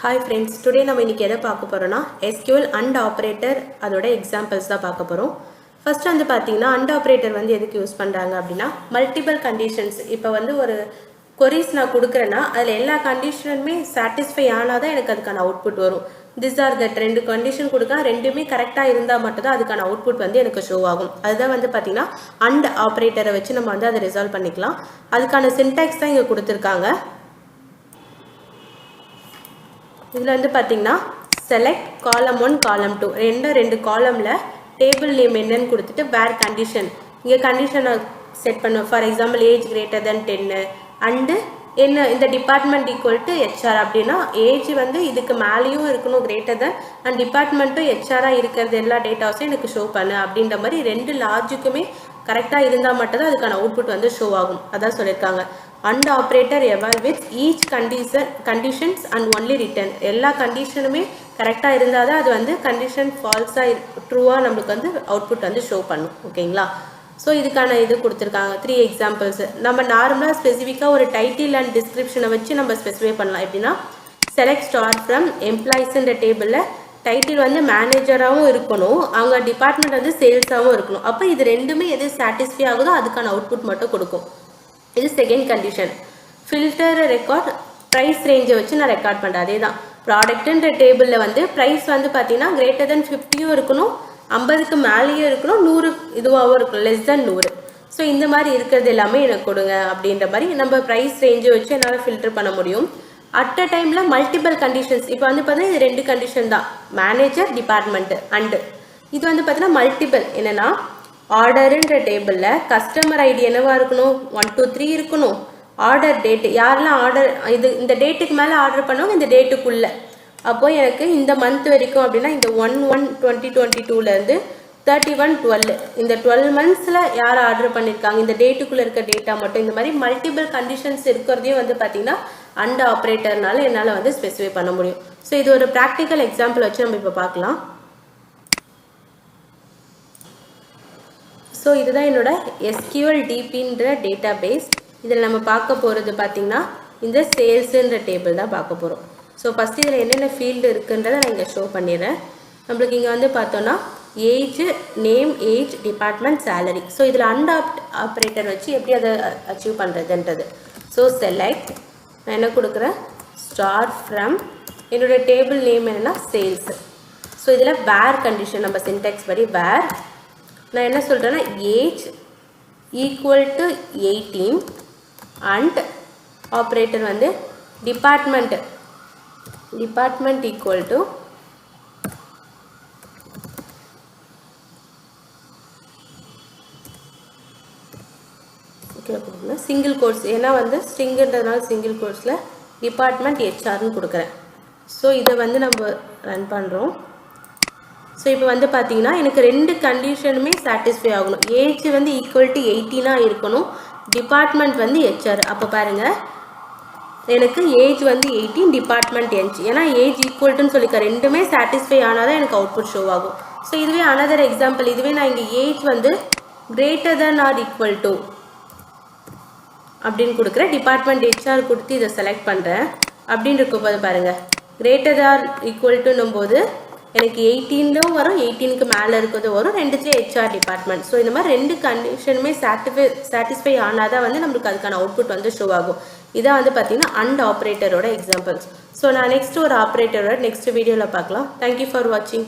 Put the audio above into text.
Hi friends, today நம்ம இன்னைக்கு எதை பார்க்க போறோம்னா SQL AND ஆபரேட்டர் அதோட எக்ஸாம்பிள்ஸ் தான் பார்க்க போறோம். ஃபர்ஸ்ட் வந்து பாத்தீங்கன்னா AND ஆபரேட்டர் வந்து எதுக்கு யூஸ் பண்றாங்க அப்படினா மல்டிபிள் கண்டிஷன்ஸ். இப்போ வந்து ஒரு queries நான் கொடுக்கறேன்னா அதுல எல்லா கண்டிஷனுமே satisfy ஆனாதான் எனக்கு அதுக்கான அவுட்புட் வரும். These are the ரெண்டு கண்டிஷன் கொடுக்கா ரெண்டுமே கரெக்ட்டா இருந்தா மட்டும் தான் அதுக்கான அவுட்புட் வந்து எனக்கு ஷோ ஆகும். அதுதான் வந்து பாத்தீங்கன்னா AND ஆபரேட்டரை வச்சு நம்ம வந்து அதை ரிசால்வ் பண்ணிக்கலாம். அதுக்கான சின்டாக்ஸ் தான் இங்க கொடுத்திருக்காங்க. இதில் வந்து பார்த்தீங்கன்னா செலக்ட் காலம் 1 காலம் 2 ரெண்டு காலமில் டேபிள் நேம் என்னன்னு கொடுத்துட்டு வேர் கண்டிஷன் இங்கே கண்டிஷனை செட் பண்ணுவோம். For example age greater than 10 and என்ன இந்த டிபார்ட்மெண்ட் ஈக்குவல் டு ஹெச்ஆர் அப்படின்னா ஏஜ் வந்து இதுக்கு மேலேயும் இருக்கணும் கிரேட்டர் தென் அண்ட் டிபார்ட்மெண்ட்டும் ஹெச்ஆராக இருக்கிறது எல்லா டேட்டாஸும் எனக்கு ஷோ பண்ணு அப்படின்ற மாதிரி ரெண்டு லாஜிக்குமே கரெக்டாக இருந்தால் மட்டும்தான் அதுக்கான அவுட்புட் வந்து ஷோ ஆகும். அதான் சொல்லியிருக்காங்க. AND operator evaluates each conditions and only return எல்லா கண்டிஷனுமே கரெக்டாக இருந்தால் தான் அது வந்து கண்டிஷன் ஃபால்ஸாக ட்ரூவாக நம்மளுக்கு வந்து அவுட்புட் வந்து ஷோ பண்ணும். ஓகேங்களா? ஸோ இதுக்கான இது கொடுத்துருக்காங்க 3 எக்ஸாம்பிள்ஸ். நம்ம நார்மலாக ஸ்பெசிஃபிக்காக ஒரு டைட்டில் அண்ட் டிஸ்கிரிப்ஷனை வச்சு நம்ம ஸ்பெசிஃபை பண்ணலாம். எப்படின்னா செலக்ட் ஸ்டார் ஃப்ரம் எம்ப்ளாயிஸ்ன்ற டேபிளில் டைட்டில் வந்து மேனேஜராகவும் இருக்கணும், அவங்க டிபார்ட்மெண்ட் வந்து சேல்ஸாகவும் இருக்கணும். அப்போ இது ரெண்டுமே எது சாட்டிஸ்ஃபை ஆகுதோ அதுக்கான அவுட்புட் மட்டும் கொடுக்கும். இது second condition. Filter record price ரேஞ்சை வச்சு நான் ரெக்கார்ட் பண்ணுறேன். அதே தான் ப்ராடக்ட்டுன்ற டேபிளில் வந்து ப்ரைஸ் வந்து பார்த்தீங்கன்னா கிரேட்டர் தென் 50யும் இருக்கணும், 50க்கு மேலேயும் இருக்கணும், 100 இதுவாகவும் இருக்கணும், லெஸ் தென் 100. ஸோ இந்த மாதிரி இருக்கிறது எல்லாமே எனக்கு கொடுங்க அப்படின்ற மாதிரி நம்ம ப்ரைஸ் ரேஞ்சை வச்சு என்னால் ஃபில்டர் பண்ண முடியும். அட் அ டைமில் மல்டிபிள் கண்டிஷன்ஸ். இப்போ வந்து பார்த்தீங்கன்னா இது 2 கண்டிஷன் தான், மேனேஜர் டிபார்ட்மெண்ட்டு அண்டு. இது வந்து பார்த்தீங்கன்னா மல்டிபிள் என்னென்னா ஆர்டருன்ற டேபிளில் கஸ்டமர் ஐடி என்னவா இருக்கணும், 1 2 3 இருக்கணும், ஆர்டர் டேட்டு யாரெல்லாம் ஆர்டர் இது இந்த டேட்டுக்கு மேலே ஆர்டர் பண்ணுவாங்க இந்த டேட்டுக்குள்ளே. அப்போது எனக்கு இந்த மந்த் வரைக்கும் அப்படின்னா இந்த 1/1/2022லேருந்து 31/12 இந்த 12 மந்த்ஸில் யார் ஆர்டர் பண்ணியிருக்காங்க இந்த டேட்டுக்குள்ளே இருக்க டேட்டா மட்டும். இந்த மாதிரி மல்டிபிள் கண்டிஷன்ஸ் இருக்கிறதையும் வந்து பார்த்தீங்கன்னா AND ஆப்ரேட்டர்னால என்னால் வந்து ஸ்பெசிஃபை பண்ண முடியும். ஸோ இது ஒரு ப்ராக்டிக்கல் எக்ஸாம்பிள் வச்சு நம்ம இப்போ பார்க்கலாம். ஸோ இதுதான் என்னோட SQL DBன்ற டேட்டா பேஸ். இதில் நம்ம பார்க்க போகிறது பார்த்திங்கன்னா இந்த சேல்ஸுன்ற டேபிள் தான் பார்க்க போகிறோம். ஸோ ஃபஸ்ட்டு இதில் என்னென்ன ஃபீல்டு இருக்குன்றதை நான் இங்கே ஷோ பண்ணிடுறேன். நம்மளுக்கு இங்கே வந்து பார்த்தோன்னா age, name, age, department, salary. So இதில் AND ஆப்ரேட்டர் வச்சு எப்படி அதை அச்சீவ் பண்ணுறதுன்றது. ஸோ செலக்ட் நான் என்ன கொடுக்குறேன், ஸ்டார் ஃப்ரம் என்னோடய டேபிள் நேம் என்னென்னா சேல்ஸ். ஸோ இதில் வேர் கண்டிஷன் நம்ம சின்டெக்ஸ் படி வேர் நான் என்ன சொல்கிறேன்னா age equal to 18 and operator வந்து department equal to single quotes. ஏன்னா வந்து ஸ்ட்ரிங்குன்றதுனால சிங்கிள் கோர்ஸில் டிபார்ட்மெண்ட் ஹெச்ஆர்னு கொடுக்குறேன். ஸோ இதை வந்து நம்ம ரன் பண்ணுறோம். ஸோ இப்போ வந்து பார்த்தீங்கன்னா எனக்கு 2 கண்டிஷனுமே சாட்டிஸ்ஃபை ஆகணும். ஏஜ் வந்து ஈக்குவல் டு 18 இருக்கணும், டிபார்ட்மெண்ட் வந்து ஹெச்ஆர். அப்போ பாருங்கள் எனக்கு ஏஜ் வந்து 18, டிபார்ட்மெண்ட் ஹெச். ஏன்னா ஏஜ் ஈக்குவல்ட்டுன்னு சொல்லிக்க ரெண்டுமே சாட்டிஸ்ஃபை ஆனால் தான் எனக்கு அவுட்புட் ஷோ ஆகும். ஸோ இதுவே அனதர் எக்ஸாம்பிள். இதுவே நான் இங்கே ஏஜ் வந்து greater than or equal to அப்படின்னு கொடுக்குறேன், டிபார்ட்மெண்ட் ஹெச்ஆர் கொடுத்து இதை செலக்ட் பண்ணுறேன் அப்படின்னு இருக்கும்போது பாருங்கள் கிரேட்டர் ஆர் ஈக்குவல் டுன்னும் போது எனக்கு 18லும் வரும், 18க்கு மேலே இருக்கிறது வரும், ரெண்டுத்துலேயும் ஹெச்ஆர் டிபார்ட்மெண்ட். ஸோ இந்த மாதிரி 2 கண்டிஷனுமே சாட்டிஸ்ஃபை ஆனால் தான் வந்து நம்மளுக்கு அதுக்கான அவுட்புட் வந்து ஷோ ஆகும். இதான் வந்து பார்த்தீங்கன்னா AND ஆப்ரேட்டரோட எக்ஸாம்பிள்ஸ். ஸோ நான் நெக்ஸ்ட் ஒரு ஆப்ரேட்டரோட நெக்ஸ்ட் வீடியோவில் பார்க்கலாம். தேங்க்யூ ஃபார் வாட்சிங்.